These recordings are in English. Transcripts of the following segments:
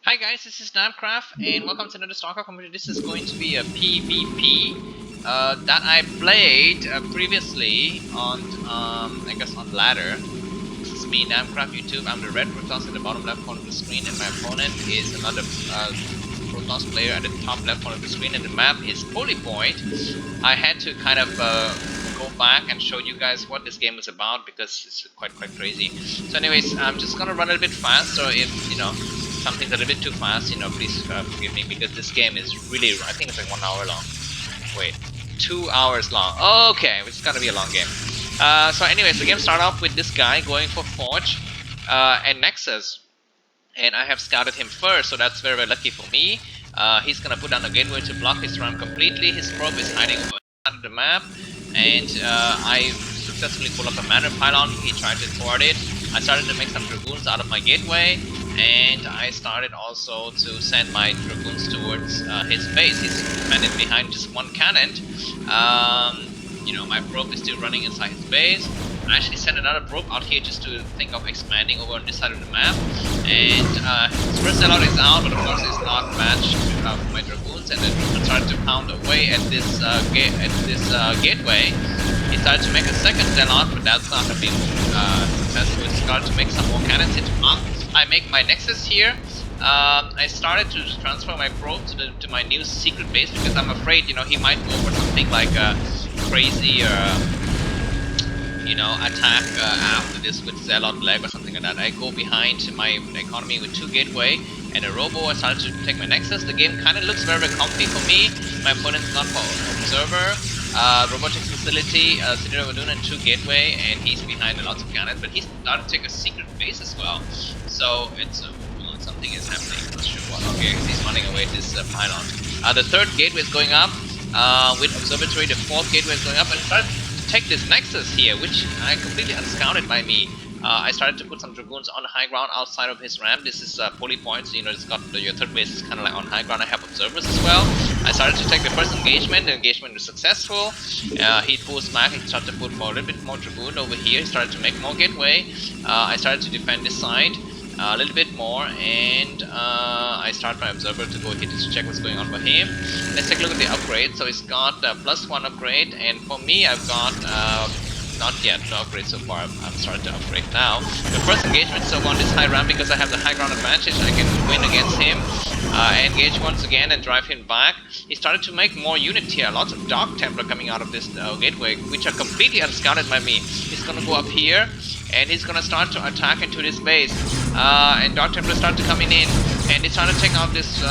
Hi guys, this is Namcraft and welcome to another Starcraft community. This is going to be a PvP that I played previously on, I guess on ladder. This is me, Namcraft YouTube. I'm the red Protoss in the bottom left corner of the screen, and my opponent is another Protoss player at the top left corner of the screen, and the map is Polypoid. I had to kind of go back and show you guys what this game is about because it's quite crazy. So anyways, I'm just gonna run a little bit fast, so if something's a little bit too fast, please forgive me, because this game is really, I think it's like 1 hour long. Wait, 2 hours long. Okay, it's gonna be a long game. So anyways, the game started off with this guy going for Forge and Nexus, and I have scouted him first, so that's very lucky for me. He's gonna put down a gateway to block his ram completely. His probe is hiding over the map, and I successfully pulled up a manor pylon. He tried to thwart it. I started to make some dragoons out of my gateway, and I started also to send my dragoons towards his base. He's defended behind just one cannon. My probe is still running inside his base. I actually sent another probe out here just to think of expanding over on this side of the map. And his first sellout is out, but of course it's not matched for my dragoons. And the dragoons started to pound away at this gateway. He started to make a second sellout, but that's not being successful. He started to make some more cannons into arc. I make my nexus here. I started to transfer my probe to my new secret base because I'm afraid, he might go for something like a crazy, attack after this with Zealot leg or something like that. I go behind my economy with 2 gateway and a robo. I started to take my nexus. The game kind of looks very comfy for me. My opponent's gone for observer, robotics facility, Citadel Vadun, and 2 gateway, and he's behind lots of cannons, but he's started to take a secret base as well. So it's something is happening. I'm not sure what. Okay, he's running away this pylon. The 3rd gateway is going up with observatory. The 4th gateway is going up, and started to take this nexus here, which I completely unscouted by me. I started to put some dragoons on the high ground outside of his ramp. This is Polypoid, so it's got your 3rd base is kind of like on high ground. I have observers as well. I started to take the first engagement. The engagement was successful. He pulls back. He started to put a little bit more dragoon over here. He started to make more gateway. I started to defend this side a little bit more, and I start my observer to go here to check what's going on for him. Let's take a look at the upgrade. So he's got +1 upgrade, and for me I've got not yet, no upgrade so far. I'm starting to upgrade now. The first engagement is on this high ramp because I have the high ground advantage. I can win against him. Engage once again and drive him back. He started to make more units here. Lots of Dark Templar coming out of this gateway, which are completely unscouted by me. He's gonna go up here, and he's gonna start to attack into this base. And Dark Templar start to coming in, and they started to take out this.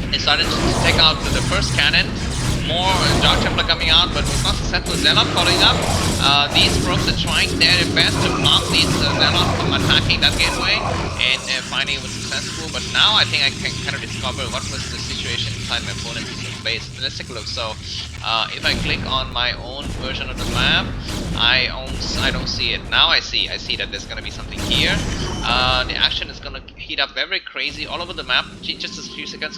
They started to take out the first cannon. More Dark Templar coming out, but was not successful. Zealot following up. These probes are trying their best to block these Zealot from attacking that gateway, and finally it was successful. But now I think I can kind of discover what was the situation inside my opponent's base. Let's take a look. So if I click on my own version of the map, I don't see it. Now I see that there's gonna be something here. The action is gonna heat up very crazy all over the map. Just a few seconds,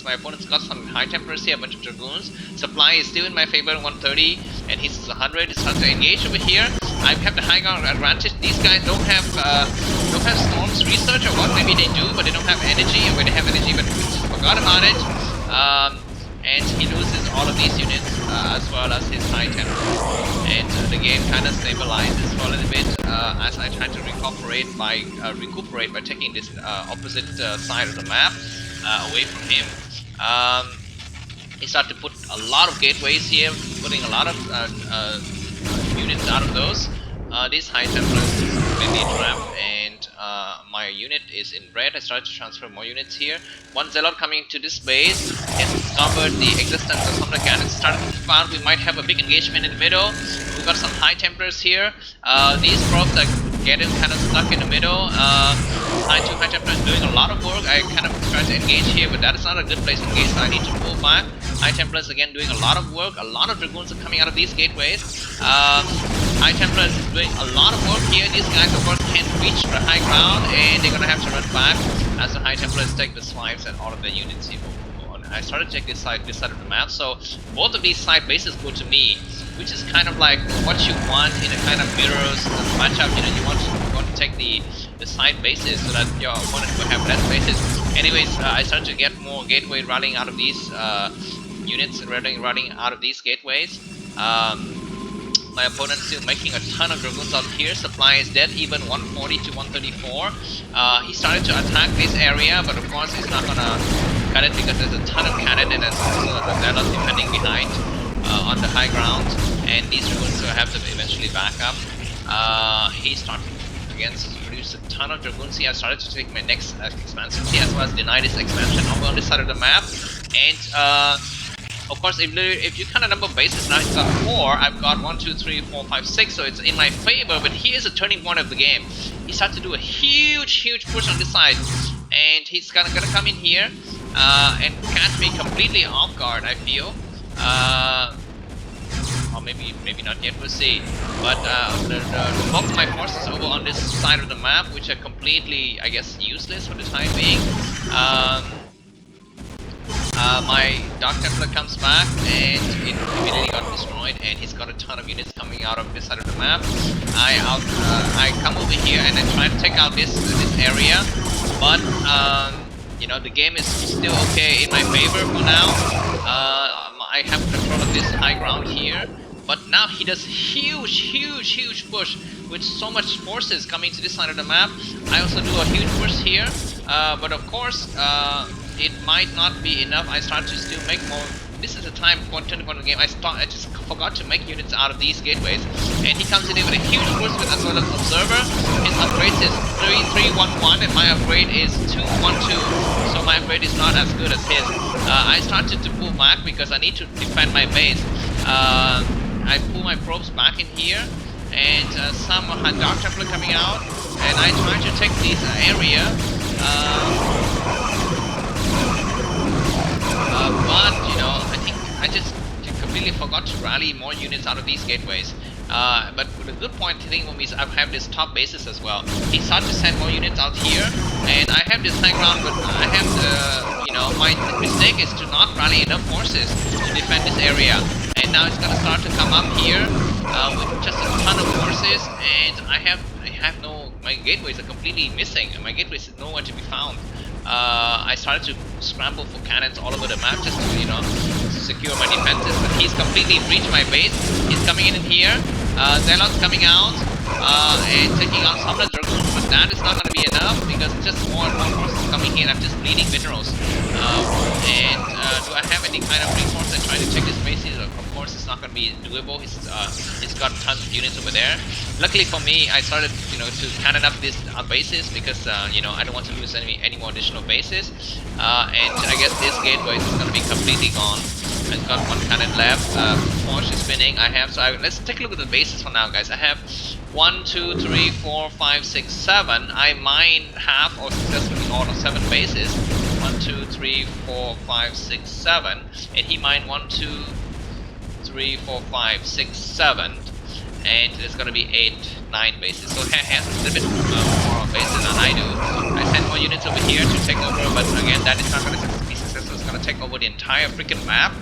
my opponent's got some high temperatures here, a bunch of dragoons. Supply is still in my favor, 130, and he's 100. It's hard to engage over here. I have the high ground advantage. These guys don't have Storm's research, or what? Maybe they do, but they don't have energy. Or they have energy, but we forgot about it. And he loses all of these units as well as his high temper. And the game kind of stabilizes for a little bit as I try to recuperate by taking this opposite side of the map away from him. He started to put a lot of gateways here, putting a lot of units out of those. These high templars is completely trapped, and my unit is in red. I started to transfer more units here. One Zealot coming to this base has discovered the existence of some of the cannons. Started to find we might have a big engagement in the middle. We've got some high templars here. These probes are getting kind of stuck in the middle. High templars doing a lot of work. I kind of tried to engage here, but that is not a good place to engage, so I need to pull back. High Templars again doing a lot of work. A lot of dragoons are coming out of these gateways. High Templars is doing a lot of work here. These guys of course can't reach the high ground, and they're gonna have to run back as the High Templars take the swipes and all of the units here. I started to check this side of the map. So both of these side bases go to me, which is kind of like what you want in a kind of mirrors matchup. You want take the side bases so that your opponent will have less bases. Anyways, I started to get more gateway running out of these units running out of these gateways. My opponent still making a ton of dragoons out here. Supply is dead, even 140 to 134. He started to attack this area, but of course he's not gonna cut it because there's a ton of cannon and there's also a zealot defending behind on the high ground, and these dragoons will have to eventually back up. He started against produce a ton of dragoons here. I started to take my next expansion here as well as deny this expansion over on this side of the map, and of course, if you count a number of bases, now it's got 4. I've got 1, 2, 3, 4, 5, 6, so it's in my favor. But here's a turning point of the game. He starts to do a huge push on this side, and he's gonna come in here and catch me completely off guard, I feel. Or maybe not yet. We'll see. But the bulk of my forces over on this side of the map, which are completely, I guess, useless for the time being. My Dark Templar comes back and it immediately got destroyed, and he's got a ton of units coming out of this side of the map. I come over here and I try to take out this area, but you know, the game is still okay in my favor for now. I have control of this high ground here, but now he does huge push with so much forces coming to this side of the map. I also do a huge push here, but of course it might not be enough. I start to still make more. This is a time turning point of the game. I just forgot to make units out of these gateways, and he comes in with a huge push with as well as observer. His upgrade is 3311 and my upgrade is 212, so my upgrade is not as good as his. I started to pull back because I need to defend my base. I pull my probes back in here, and some Dark Templar coming out, and I try to take this area. But you know, I think I just completely forgot to rally more units out of these gateways. But the good point thing when I have this top bases as well, he started to send more units out here, and I have this high ground, but I have the, you know, my mistake is to not rally enough forces to defend this area. And now it's gonna start to come up here with just a ton of forces, and I have no, my gateways are completely missing, and my gateways is nowhere to be found. I started to scramble for cannons all over the map just to, you know, secure my defenses, but he's completely breached my base. He's coming in here, Zealot's coming out, and taking out some of the dragoons, but that is not going to be enough because it's just more and more forces coming here, and I'm just bleeding minerals. Do I have any kind of reinforce? I try to check his bases. Of course, it's not going to be doable. He's got tons of units over there. Luckily for me, I started, you know, to cannon up these bases because you know, I don't want to lose any more additional bases. And I guess this gateway is going to be completely gone. I've got one cannon left. Forge is spinning. Let's take a look at the bases for now, guys. I have 1, 2, 3, 4, 5, 6, 7. I mine half or successfully all of 7 bases. 1, 2, 3, 4, 5, 6, 7. And he mined 1, 2, 3, 4, 5, 6, 7. And there's gonna be 8, 9 bases. So he has a little bit more bases than I do. I send more units over here to take over, but again, that is not gonna be successful. It's gonna take over the entire freaking map.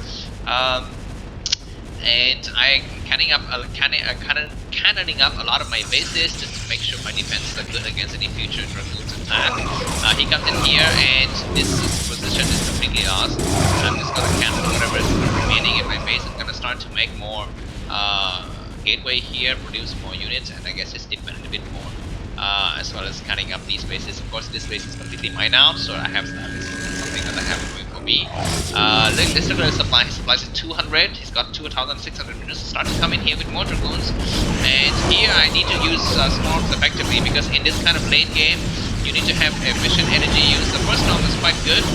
And I'm cannoning up a lot of my bases just to make sure my defenses are good against any future dragoons attack. He comes in here, and this position is completely lost. I'm just gonna cancel whatever is remaining in my base. I'm gonna start to make more gateway here, produce more units, and I guess just defend a bit more. As well as cutting up these bases. Of course, this base is completely mined out, so I have something that I have going for me. This supply supplies at 200. He's got 2,600 meters. Start to come in here with more dragoons, and here I need to use storms effectively because in this kind of late game, you need to have efficient energy use. The first storm is quite good,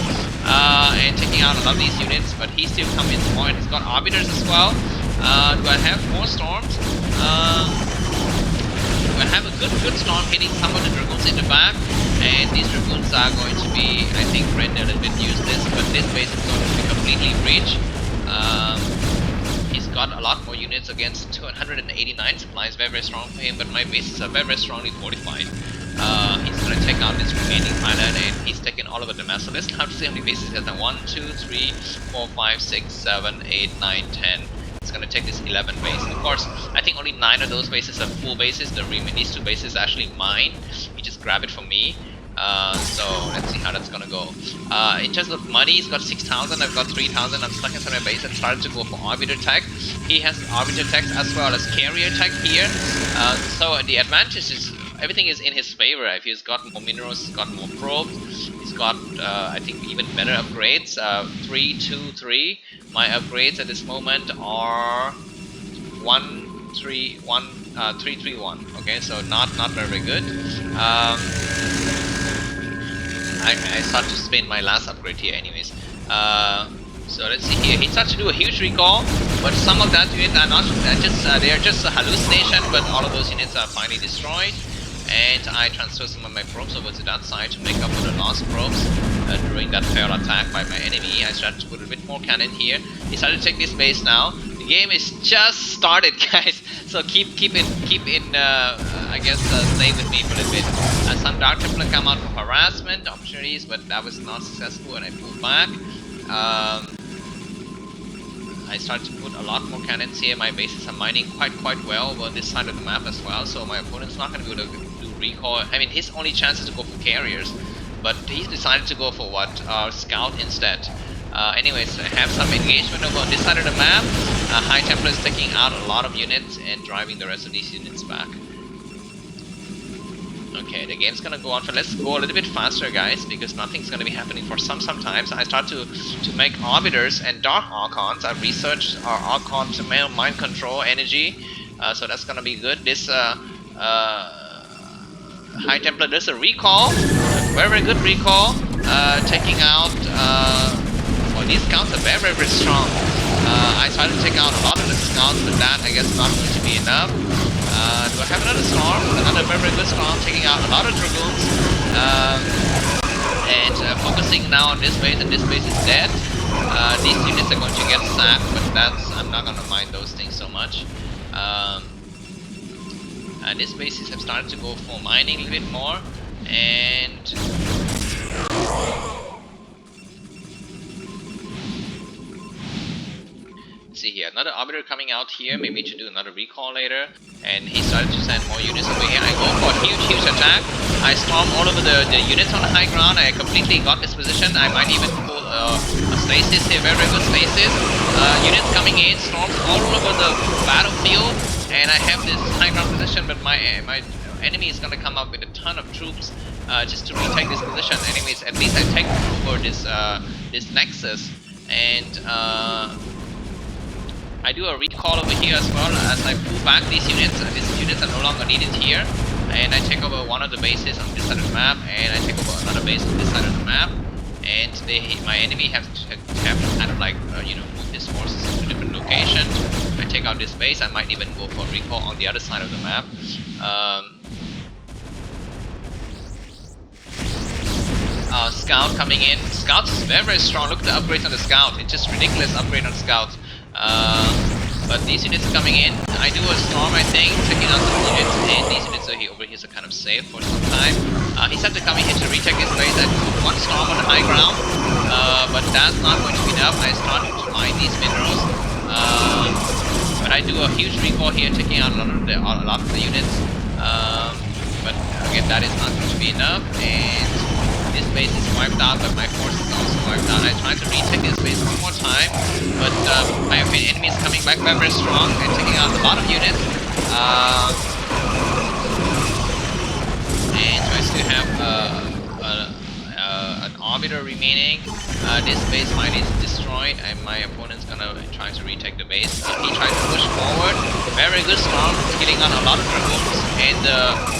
and taking out a lot of these units, but he still comes in more, and he's got arbiters as well. Do I have more storms? I have a good storm hitting some of the dragoons in the back, and these dragoons are going to be, I think, rendered a little bit useless, but this base is going to be completely breached. He's got a lot more units against 289 supplies, very strong for him, but my bases are very strongly fortified. He's going to take out this remaining pilot, and he's taken all over the map. So let's count to see how many bases he has now. 1, 2, 3, 4, 5, 6, 7, 8, 9, 10. It's gonna take this 11 base. Of course, I think only 9 of those bases are full bases. These 2 bases are actually mine. He just grabbed it from me. So let's see how that's gonna go. In terms of money, he's got 6,000. I've got 3,000. I'm stuck inside my base and started to go for arbiter tech. He has arbiter tech as well as carrier tech here. So the advantage is everything is in his favor. If he's got more minerals, he's got more probes. He's got I think even better upgrades. 3, 2, 3. My upgrades at this moment are 1, 3, 1, 3, 3, 1. Okay, so not very good. I start to spin my last upgrade here anyways. So let's see here. He starts to do a huge recall, but some of that units are not they are just a hallucination, but all of those units are finally destroyed. And I transfer some of my probes over to that side to make up for the lost probes during that failed attack by my enemy. I started to put a bit more cannon here. He started to take this base now. The game is just started, guys. So keep in I guess stay with me for a little bit. Some Dark Templar come out for harassment opportunities, but that was not successful, and I pulled back. I started to put a lot more cannons here. My bases are mining quite well on this side of the map as well, so my opponent's not going to be able to do recall. I mean, his only chance is to go for carriers, but he's decided to go for what? Scout instead. Anyways, I have some engagement over on this side of the map. High Templar is taking out a lot of units and driving the rest of these units back. Okay, the game's gonna go on for. Let's go a little bit faster, guys, because nothing's gonna be happening for some time. So I start to make arbiters and dark archons. I've researched our archon to mind control energy, so that's gonna be good. This High Templar does a recall, very good recall, taking out. Well, these scouts are very strong. I tried to take out a lot of the scouts, but that I guess not going to be enough. Do I have another storm? Another very good storm, taking out a lot of dragoons. And focusing now on this base, and this base is dead. These units are going to get sacked, but I'm not going to mind those things so much. And these bases have started to go for mining a little bit more, and see here, another arbiter coming out here, maybe to do another recall later, and he started to send more units over here. I go for a huge attack. I storm all over the units on the high ground. I completely got this position. I might even pull a stasis here, very good stasis. Units coming in, storms all over the battlefield, and I have this high ground position, but my enemy is gonna come up with a ton of troops just to retake this position. Anyways, at least I take over this nexus, and I do a recall over here as well as I pull back these units. These units are no longer needed here, and I take over one of the bases on this side of the map, and I take over another base on this side of the map, and my enemy have to kind of like you know, move his forces into different locations. If I take out this base, I might even go for a recall on the other side of the map. Scout coming in. Scout is very strong. Look at the upgrades on the Scout. It's just ridiculous upgrade on Scout. But these units are coming in. I do a storm, I think, taking out some units, and these units over here are kind of safe for some time. He started coming here to retake his base. I put one storm on the high ground, but that's not going to be enough. I started to mine these minerals, but I do a huge recall here, taking out a lot of the units. But again, that is not going to be enough, and this base is wiped out, but my force is also wiped out. I tried to retake this base one more time, but my enemy is coming back very strong and taking out a lot of units. And so I still have an arbiter remaining. This base might is destroyed, and my opponent's gonna try to retake the base. He tried to push forward. Very good storm, killing on a lot of dragoons, and the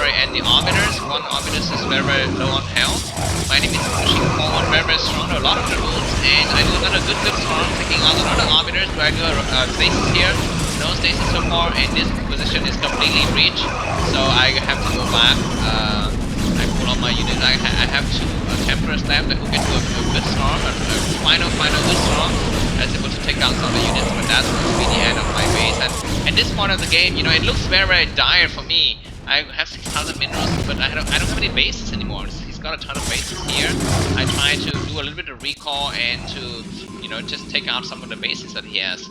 and the arbiters. One arbiters is very low on health. My enemy is pushing forward very strong, a lot of dragoons, and I do another good storm, taking out another arbiters. Do I do a stasis here? No stasis so far, and this position is completely breached, so I have to go back. I pull on my unit. I have two Templars left who can do a good storm, a final good storm. I was able to take out some of the units, but that's going to be the end of my base. And at this point of the game, you know, it looks very dire for me. I have 6,000 minerals, but I don't have any bases anymore. He's got a ton of bases here. I try to do a little bit of recall and to, you know, just take out some of the bases that he has.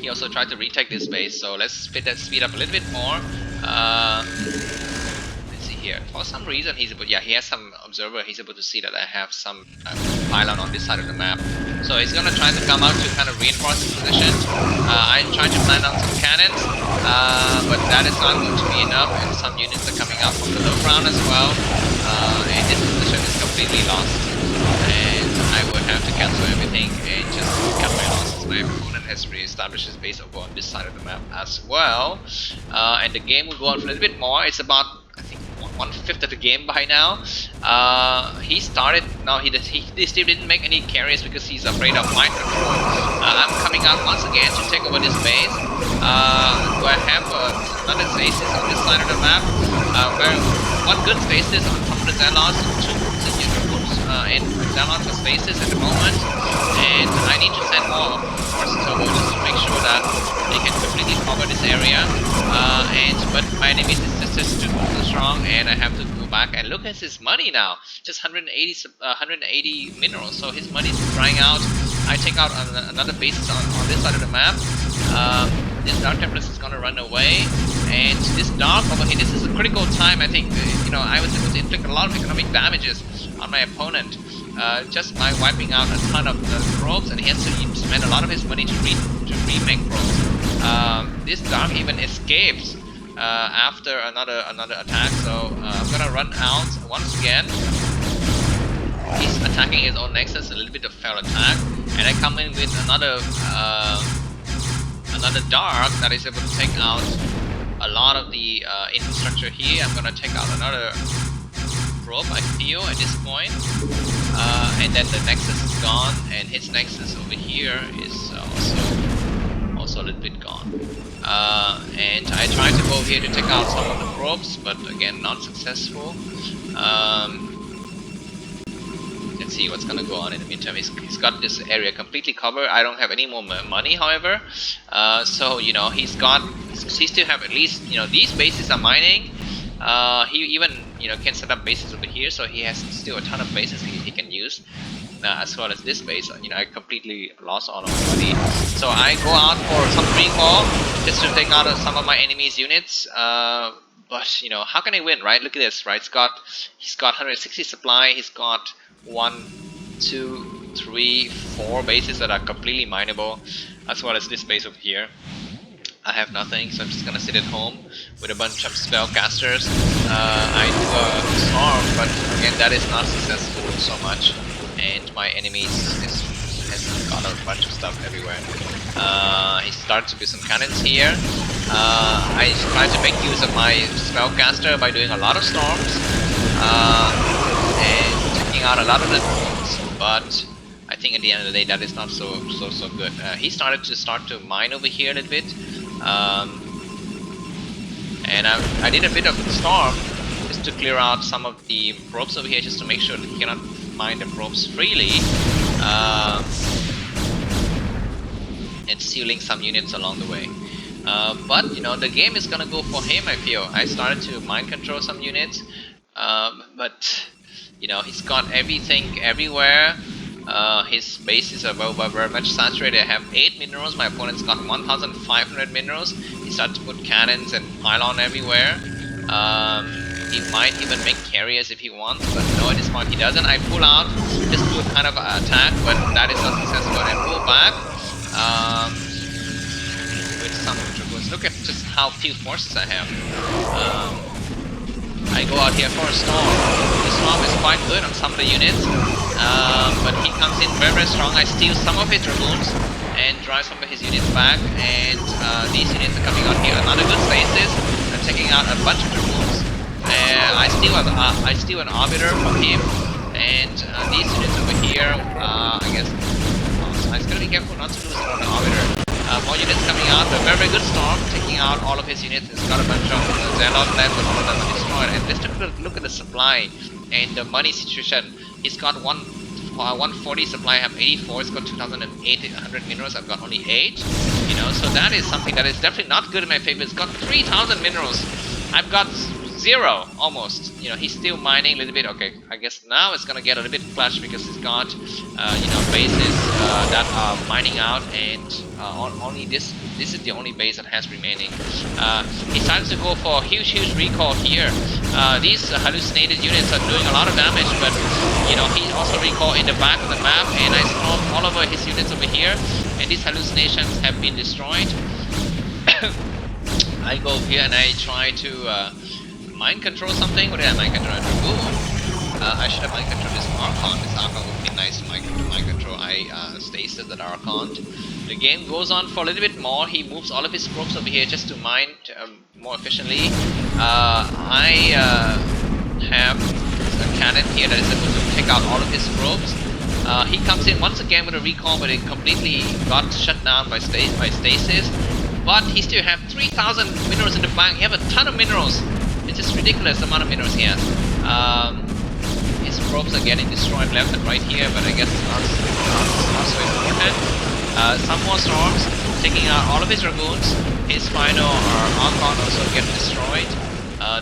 He also tried to retake this base, so let's speed up a little bit more. Let's see here. For some reason, he's able, yeah, he has some observer. He's able to see that I have some pylon on this side of the map. So he's gonna try to come out to kind of reinforce his position. I tried to plant down some cannons, but that is not going to be enough, and some units are coming up from the low ground as well. And this position is completely lost. And I would have to cancel everything and just cut my losses. My opponent has re-established his base over on this side of the map as well. And the game will go on for a little bit more. It's about, I think, 1/5 of the game by now. He started, no, he still didn't make any carries because he's afraid of mind control. I'm coming out once again to take over this base. Do I have another stasis on this side of the map? Where one good stasis on top of the Zealots, two units, and Zealots are stasis at the moment. And I need to send more forces over just to make sure that they can completely cover this area. But my enemy is just too strong, and I have to go back and look at his money now. Just 180 minerals, so his money is drying out. I take out another base on this side of the map. This Dark Templars is gonna run away, and this Dark over here, this is a critical time. I think, you know, I was able to inflict a lot of economic damages on my opponent just by wiping out a ton of the probes, and he has to spend a lot of his money to remake probes. This Dark even escapes after another attack, so I'm gonna run out once again. He's attacking his own nexus, a little bit of failed attack, and I come in with another Dark that is able to take out a lot of the infrastructure here. I'm gonna take out another probe, I feel, at this point, and then the nexus is gone, and his nexus over here is also a little bit gone. And I tried to go here to take out some of the probes, but again, not successful. Let's see what's gonna go on in the meantime. He's got this area completely covered. I don't have any more money, however. So, you know, he still have at least, you know, these bases are mining. He even, you know, can set up bases over here, so he has still a ton of bases he can use. As well as this base, you know, I completely lost all of my money. So I go out for some recall just to take out some of my enemy's units. But you know, how can I win, right? Look at this, right? He's got 160 supply. He's got 1, 2, 3, 4 bases that are completely mineable, as well as this base over here. I have nothing, so I'm just gonna sit at home with a bunch of spellcasters. I do a storm, but again, that is not successful so much. And my enemies has got a bunch of stuff everywhere. He started to do some cannons here. I tried to make use of my spellcaster by doing a lot of storms and taking out a lot of the drones, but I think at the end of the day that is not so good. He started to mine over here a little bit, and I did a bit of storm just to clear out some of the probes over here, just to make sure that he cannot mine the probes freely, and sealing some units along the way. But you know, the game is gonna go for him, I feel. I started to mind control some units, but you know, he's got everything everywhere. His bases are very much saturated. I have 8 minerals, my opponent's got 1,500 minerals. He started to put cannons and pylon everywhere. He might even make carriers if he wants, but no, at this point he doesn't. I pull out, just do a kind of attack, but that is not successful. I pull back with some dragoons. Look at just how few forces I have. I go out here for a storm. The storm is quite good on some of the units, but he comes in very strong. I steal some of his dragoons and drive some of his units back, and these units are coming out here. Another good stasis. I'm taking out a bunch of dragoons. I steal an arbiter from him, and these units over here, I guess, I just gotta be careful not to lose it on the arbiter. More units coming out, a very good storm, taking out all of his units. He's got a bunch of Zealot left, but all of them are destroyed. And let's take a look at the supply and the money situation. He's got 140 supply, I have 84. It's got 2,800 minerals. I've got only 8. You know, so that is something that is definitely not good in my favor. It's got 3,000 minerals. I've got 0 almost. You know, he's still mining a little bit. Okay, I guess now it's gonna get a little bit clutch because he's got you know, bases that are mining out, and only this is the only base that has remaining. He decides to go for a huge recall here. These hallucinated units are doing a lot of damage, but you know, he also recall in the back of the map, and I storm all over his units over here, and these hallucinations have been destroyed. I go here and I try to mind control something. What did I mind control? I should have mind control this Archon. This Archon would be nice to mind control. I stasis that Archon. The game goes on for a little bit more. He moves all of his probes over here just to mine more efficiently. I have a cannon here that is able to take out all of his probes. He comes in once again with a recall, but it completely got shut down by stasis. But he still have 3,000 minerals in the bank. He have a ton of minerals. It's just ridiculous amount of minerals he has. His probes are getting destroyed left and right here, but I guess it's not so important. Some more storms, taking out all of his dragoons. His final Archon also get destroyed.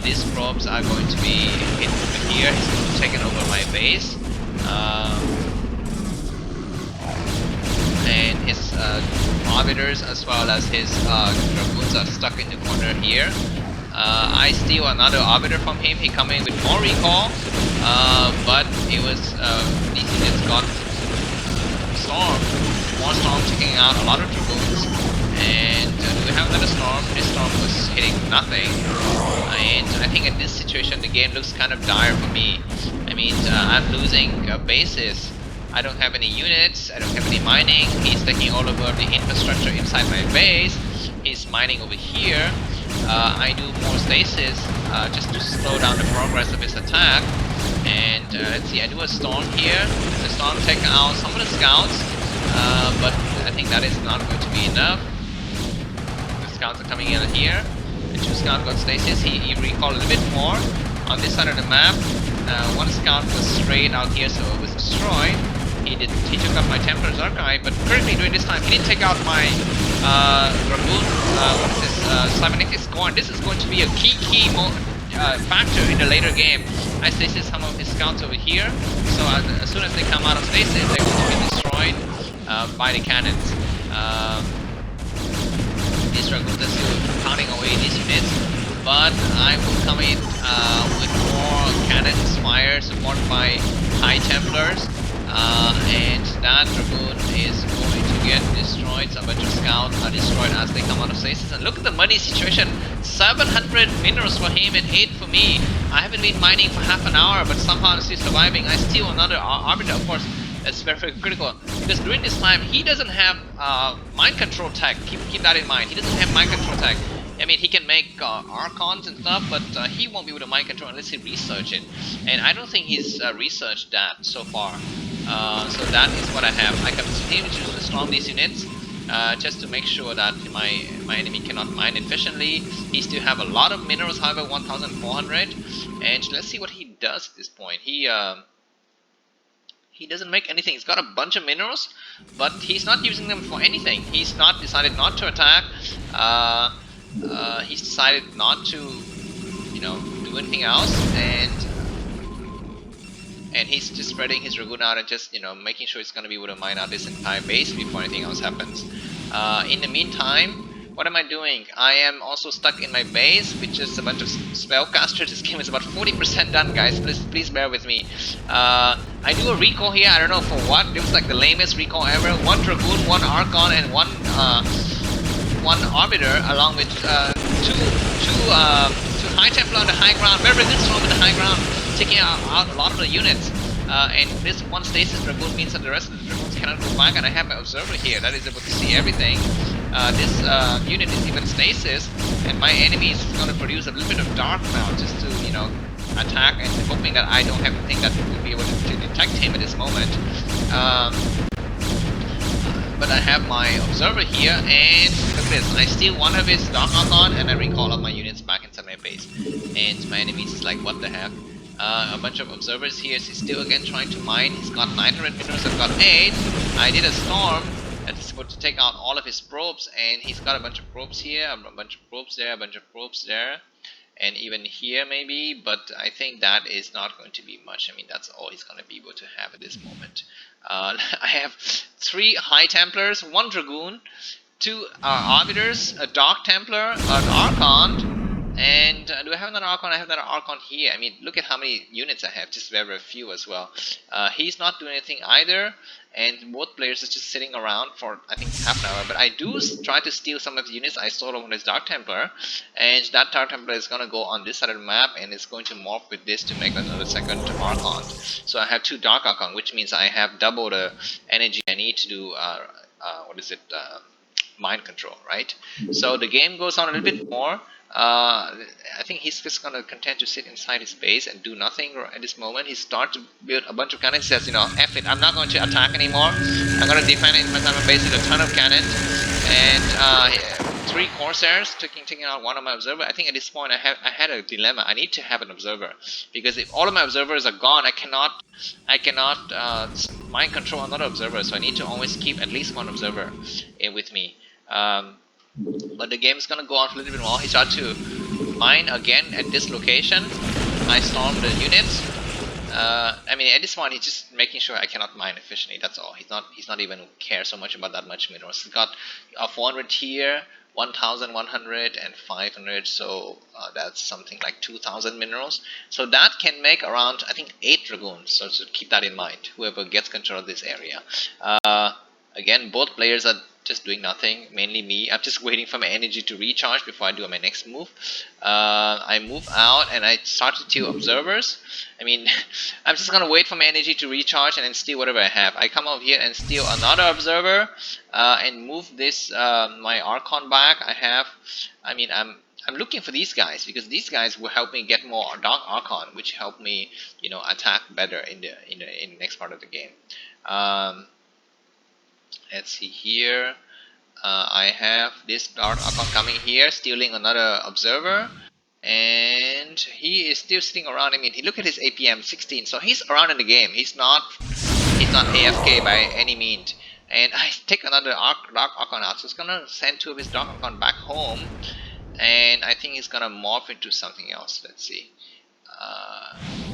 These probes are going to be hit over here. He's taken over my base. And his arbiters as well as his dragoons are stuck in the corner here. I steal another arbiter from him. He come in with more recall, but it was these units got more storm taking out a lot of dragoons. And we have another storm. This storm was hitting nothing, and I think in this situation the game looks kind of dire for me. I mean, I'm losing bases. I don't have any units, I don't have any mining. He's taking all over the infrastructure inside my base. He's mining over here. I do more stasis just to slow down the progress of his attack. And let's see, I do a storm here. The storm take out some of the scouts, but I think that is not going to be enough. The scouts are coming in here. The 2 scouts got stasis. He recalled a little bit more on this side of the map. 1 scout was straight out here, so it was destroyed. He took out my Templar's Archive, but currently during this time he didn't take out my Dragoon, what is this, cybernetic scorn. This is going to be a key factor in the later game. I stasis some of his scouts over here, so as soon as they come out of stasis, they're going to be destroyed by the cannons. These Dragoons are still pounding away these units, but I will come in with more cannons fire supported by High Templars. And that Dragoon is going to get destroyed. Some bunch of scouts are destroyed as they come out of stasis. And look at the money situation. 700 minerals for him and 8 for me. I haven't been mining for half an hour, but somehow I'm still surviving. I steal another arbiter, of course. That's very, very critical. Because during this time, he doesn't have mind control tech. Keep that in mind. He doesn't have mind control tech. I mean, he can make Archons and stuff, but he won't be able to mind control unless he research it. And I don't think he's researched that so far. So that is what I have. I can continue to storm these units just to make sure that my enemy cannot mine efficiently. He still have a lot of minerals, however, 1,400. And let's see what he does at this point. He doesn't make anything. He's got a bunch of minerals, but he's not using them for anything. He's not decided not to attack. He's decided not to, you know, do anything else, and he's just spreading his Dragoon out and just, you know, making sure he's going to be able to mine out this entire base before anything else happens. In the meantime, what am I doing? I am also stuck in my base with just a bunch of spellcasters. This game is about 40% done, guys. Please bear with me. I do a recall here. I don't know for what. It was like the lamest recall ever. 1 Dragoon, 1 Archon, and 1 Arbiter, along with two High Templar on the high ground. Very, very good storm with the high ground, taking out a lot of the units. And this 1 stasis Dragoon means that the rest of the Dragoons cannot go back, and I have an observer here that is able to see everything. This unit is even stasis, and my enemy is going to produce a little bit of dark now just to, you know, attack, and hoping that I don't have anything that will be able to detect him at this moment. But I have my observer here, and look at this. I steal 1 of his Dark Archon, and I recall all my units back inside my base. And my enemies is like, what the heck? A bunch of observers here. So he's still again trying to mine. He's got 900 minerals. I've got 8. I did a storm that's supposed to take out all of his probes, and he's got a bunch of probes here, a bunch of probes there, a bunch of probes there, and even here maybe. But I think that is not going to be much. I mean, that's all he's going to be able to have at this moment. I have 3 High Templars, 1 Dragoon, 2 arbiters, a Dark Templar, an Archon. And do I have another Archon? I have another Archon here. I mean, look at how many units I have, just very, very few as well. He's not doing anything either, and both players are just sitting around for, I think, half an hour. But I do try to steal some of the units I stole on his Dark Templar, and that Dark Templar is going to go on this side of the map, and it's going to morph with this to make another second Archon. So I have 2 Dark Archon, which means I have double the energy I need to do, mind control, right? So the game goes on a little bit more. I think he's just gonna content to sit inside his base and do nothing at this moment. He starts to build a bunch of cannons. He says, you know, F it, I'm not going to attack anymore. I'm gonna defend it inside my base with a ton of cannons. And 3 Corsairs taking out 1 of my observer. I think at this point I had a dilemma. I need to have an observer, because if all of my observers are gone, I cannot mind control another observer. So I need to always keep at least 1 observer with me. But the game is gonna go on for a little bit more. He started to mine again at this location. I stormed the units. I mean, at this point, he's just making sure I cannot mine efficiently. That's all. He's not even care so much about that much minerals. He's got 400 here, 1,100 and 500. So that's something like 2,000 minerals. So that can make around, I think, 8 dragoons. So keep that in mind. Whoever gets control of this area. Again, both players are just doing nothing, mainly me. I'm just waiting for my energy to recharge before I do my next move. I move out and I started to observers. I mean, I'm just gonna wait for my energy to recharge and then steal whatever I have. I come over here and steal another observer and move this my Archon back. I'm looking for these guys, because these guys will help me get more Dark Archon, which help me, you know, attack better in the next part of the game. Let's see here. I have this Dark Archon coming here, stealing another observer, and he is still sitting around. I mean, look at his APM 16, so he's around in the game. He's not AFK by any means. And I take another Dark Archon out, so it's gonna send 2 of his Dark Archon back home, and I think he's gonna morph into something else. Let's see.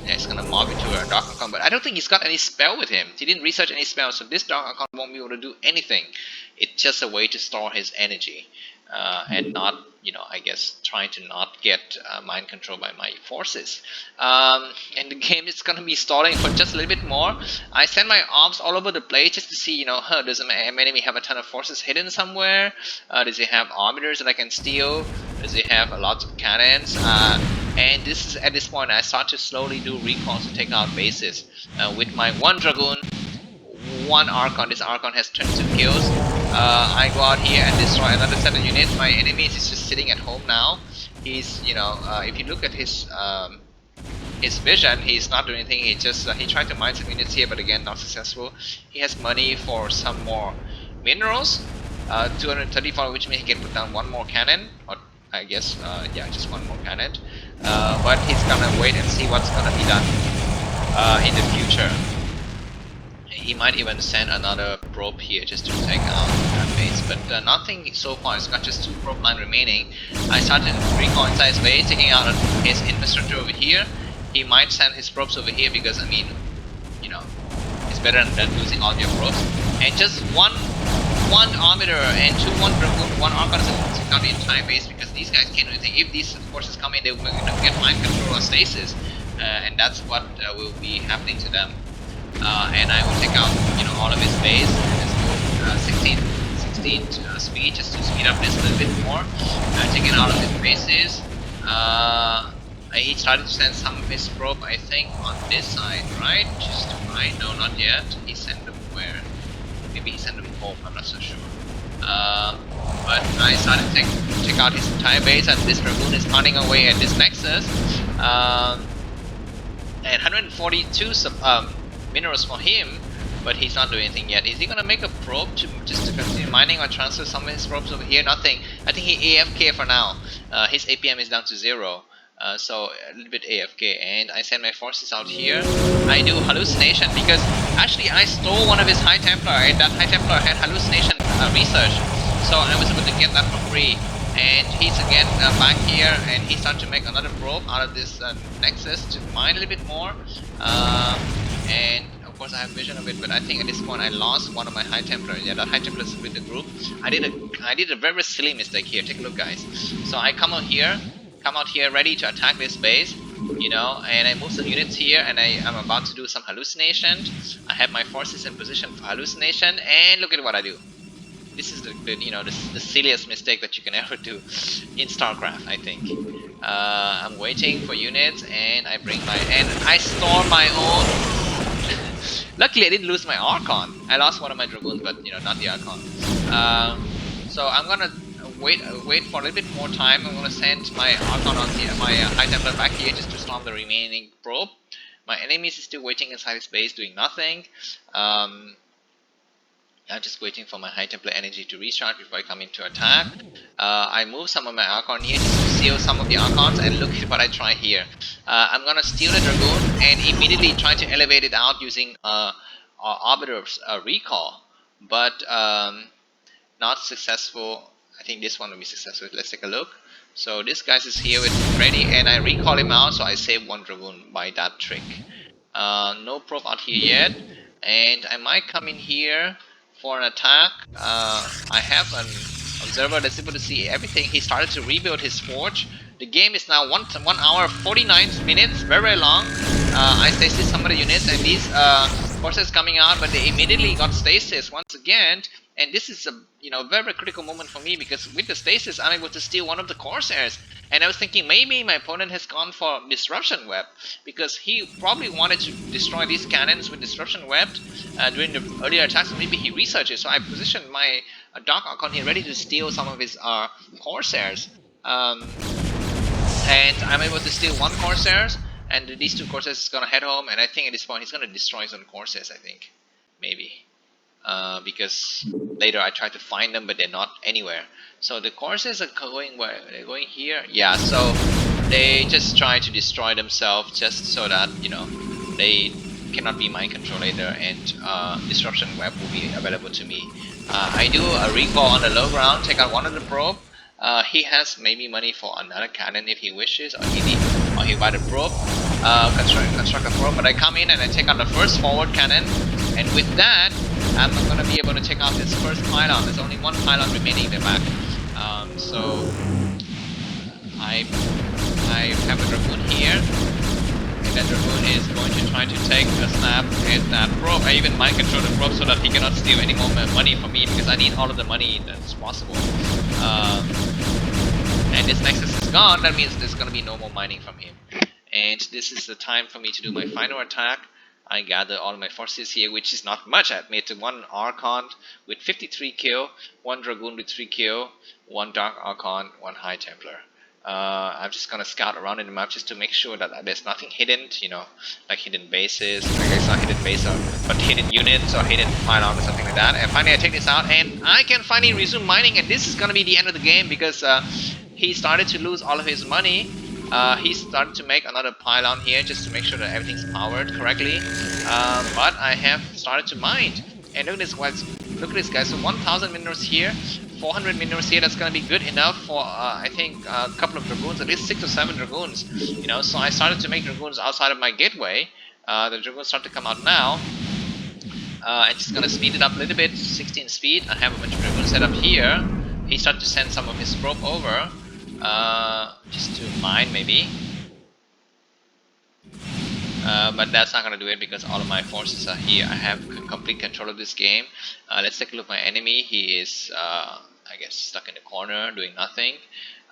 Yeah, he's gonna mob into a Dark Archon, but I don't think he's got any spell with him. He didn't research any spells, so this Dark Archon won't be able to do anything. It's just a way to store his energy, and not, you know, I guess trying to not get mind control by my forces. And the game is gonna be stalling for just a little bit more. I send my ops all over the place just to see, you know, does my enemy have a ton of forces hidden somewhere? Does he have arbiters that I can steal? Does he have lots of cannons? And this is at this point I start to slowly do recalls to take out bases with my 1 Dragoon, 1 Archon. This Archon has 22 kills. I go out here and destroy another set of units. My enemy is just sitting at home now. He's, you know, if you look at his vision, he's not doing anything. He just he tried to mine some units here, but again not successful. He has money for some more minerals, 234, which means he can put down 1 more cannon, or I guess, yeah, just 1 more cannon. But he's gonna wait and see what's gonna be done in the future. He might even send another probe here just to take out that base, but nothing so far. It's got just 2 probe line remaining. I started recall inside his base, taking out his infrastructure over here. He might send his probes over here because, I mean, you know, it's better than losing all your probes. And just one arbiter and 2 1 dragoon, 1 archon is taking out the entire base, because these guys can't do anything. If these forces come in, they will get mind control or stasis, and that's what will be happening to them. And I will take out, you know, all of his base. Let's go 16 speed, just to speed up this a little bit more. Taking out of his bases. He started to send some of his probe, I think, on this side, right? Just to find, no, not yet. He sent them where? Maybe he sent them home, I'm not so sure. But I started to check out his entire base, and this dragoon is running away at this nexus. And 142 minerals for him, but he's not doing anything yet. Is he gonna make a probe just to continue mining, or transfer some of his probes over here? Nothing. I think he AFK for now. His APM is down to 0. So a little bit AFK, and I send my forces out here. I do hallucination because actually I stole one of his High Templar, and that High Templar had hallucination research, so I was able to get that for free. And he's again back here, and he started to make another probe out of this nexus to mine a little bit more. And of course I have vision of it, but I think at this point I lost one of my High Templar. Yeah, that High Templar is with the group. I did a very silly mistake here. Take a look, guys. So I come out here ready to attack this base, you know, and I move some units here, and I'm about to do some hallucination. I have my forces in position for hallucination, and look at what I do. This is the silliest mistake that you can ever do in StarCraft, I think. I'm waiting for units, and I store my own. Luckily, I didn't lose my Archon. I lost one of my Dragoons, but not the Archon. So I'm gonna wait for a little bit more time. I'm gonna send my Archon on here, my High Templar back here, just to storm the remaining probe. My enemies is still waiting inside his base, doing nothing. I'm just waiting for my High Templar energy to recharge before I come into attack. I move some of my Archon here just to seal some of the Archons, and look at what I try here. I'm gonna steal a Dragoon and immediately try to elevate it out using arbiters recall, but not successful. I think this one will be successful. Let's take a look. So this guy is here with ready, and I recall him out, so I save one Dragoon by that trick. No probe out here yet, and I might come in here for an attack. I have an observer that's able to see everything. He started to rebuild his forge. The game is now 1 hour 49 minutes, very long. I stasis some of the units, and these forces coming out, but they immediately got stasis once again. And this is a very critical moment for me, because with the stasis I'm able to steal one of the Corsairs. And I was thinking maybe my opponent has gone for Disruption Web, because he probably wanted to destroy these cannons with Disruption Web during the earlier attacks. So maybe he researched it. So I positioned my Dark Archon here ready to steal some of his Corsairs. And I'm able to steal one Corsairs, and these two Corsairs is gonna head home, and I think at this point he's gonna destroy his own Corsairs, I think. Maybe. Because later I try to find them, but they're not anywhere. So the Corsairs are going where? They're going here? Yeah, so they just try to destroy themselves just so that, they cannot be mind controlled later, and Disruption Web will be available to me. I do a recall on the low ground, take out one of the probe. He has maybe money for another cannon if he wishes, or he buy the probe, construct a probe, but I come in and I take out the first forward cannon, and with that I'm gonna be able to take out this first pylon. There's only one pylon remaining in the back. So I have a Dragoon here, and that Dragoon is going to try to take a snap at that probe. I even mind control the probe so that he cannot steal any more money from me, because I need all of the money that's possible. And this Nexus is gone, that means there's gonna be no more mining from him. And this is the time for me to do my final attack. I gather all of my forces here, which is not much. I've made one Archon with 53 kill, one Dragoon with 3 kill, one Dark Archon, one High Templar. I'm just gonna scout around in the map just to make sure that there's nothing hidden, like hidden bases. I guess not hidden base, but hidden units or hidden pylon or something like that. And finally I take this out, and I can finally resume mining, and this is gonna be the end of the game, because he started to lose all of his money. He started to make another pylon here just to make sure that everything's powered correctly. But I have started to mine, and look at this guys. So 1,000 minerals here, 400 minerals here. That's gonna be good enough for I think a couple of Dragoons, at least 6 or 7 Dragoons. So I started to make Dragoons outside of my gateway. The Dragoons start to come out now. I'm just gonna speed it up a little bit, 16 speed. I have a bunch of Dragoons set up here. He started to send some of his probe over. Just to mine maybe, but that's not gonna do it because all of my forces are here. I have complete control of this game. Let's take a look at my enemy. He is I guess stuck in the corner doing nothing,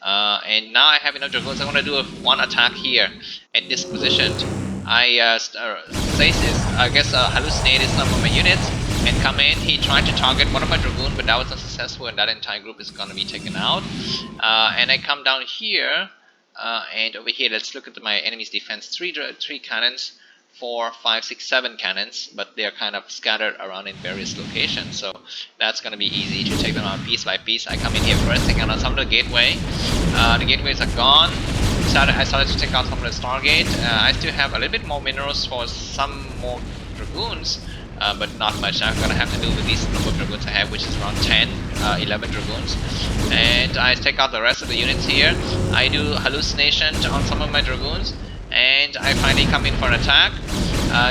and now I have enough Dragoons. I'm gonna do one attack here at this position. I hallucinated some of my units and come in. He tried to target one of my Dragoon, but that was not successful, and that entire group is gonna be taken out. And I come down here, and over here, let's look at my enemy's defense. 3 cannons, 4, 5, 6, 7 cannons, but they're kind of scattered around in various locations, so that's gonna be easy to take them out piece by piece. I come in here first, take out some of the gateway. The gateways are gone. started to take out some of the Stargate. I still have a little bit more minerals for some more Dragoons, but not much. I'm gonna have to do with these number of Dragoons I have, which is around 10, 11 Dragoons. And I take out the rest of the units here. I do hallucination on some of my Dragoons, and I finally come in for an attack,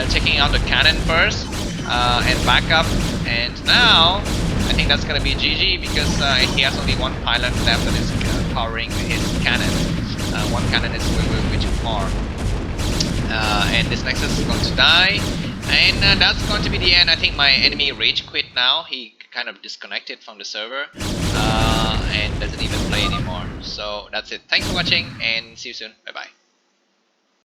taking out the cannon first, and back up. And now I think that's gonna be GG because he has only one pilot left that is powering his cannon. One cannon is way too far. And this Nexus is going to die. And that's going to be the end. I think my enemy rage quit now. He kind of disconnected from the server and doesn't even play anymore. So that's it. Thanks for watching and see you soon. Bye bye.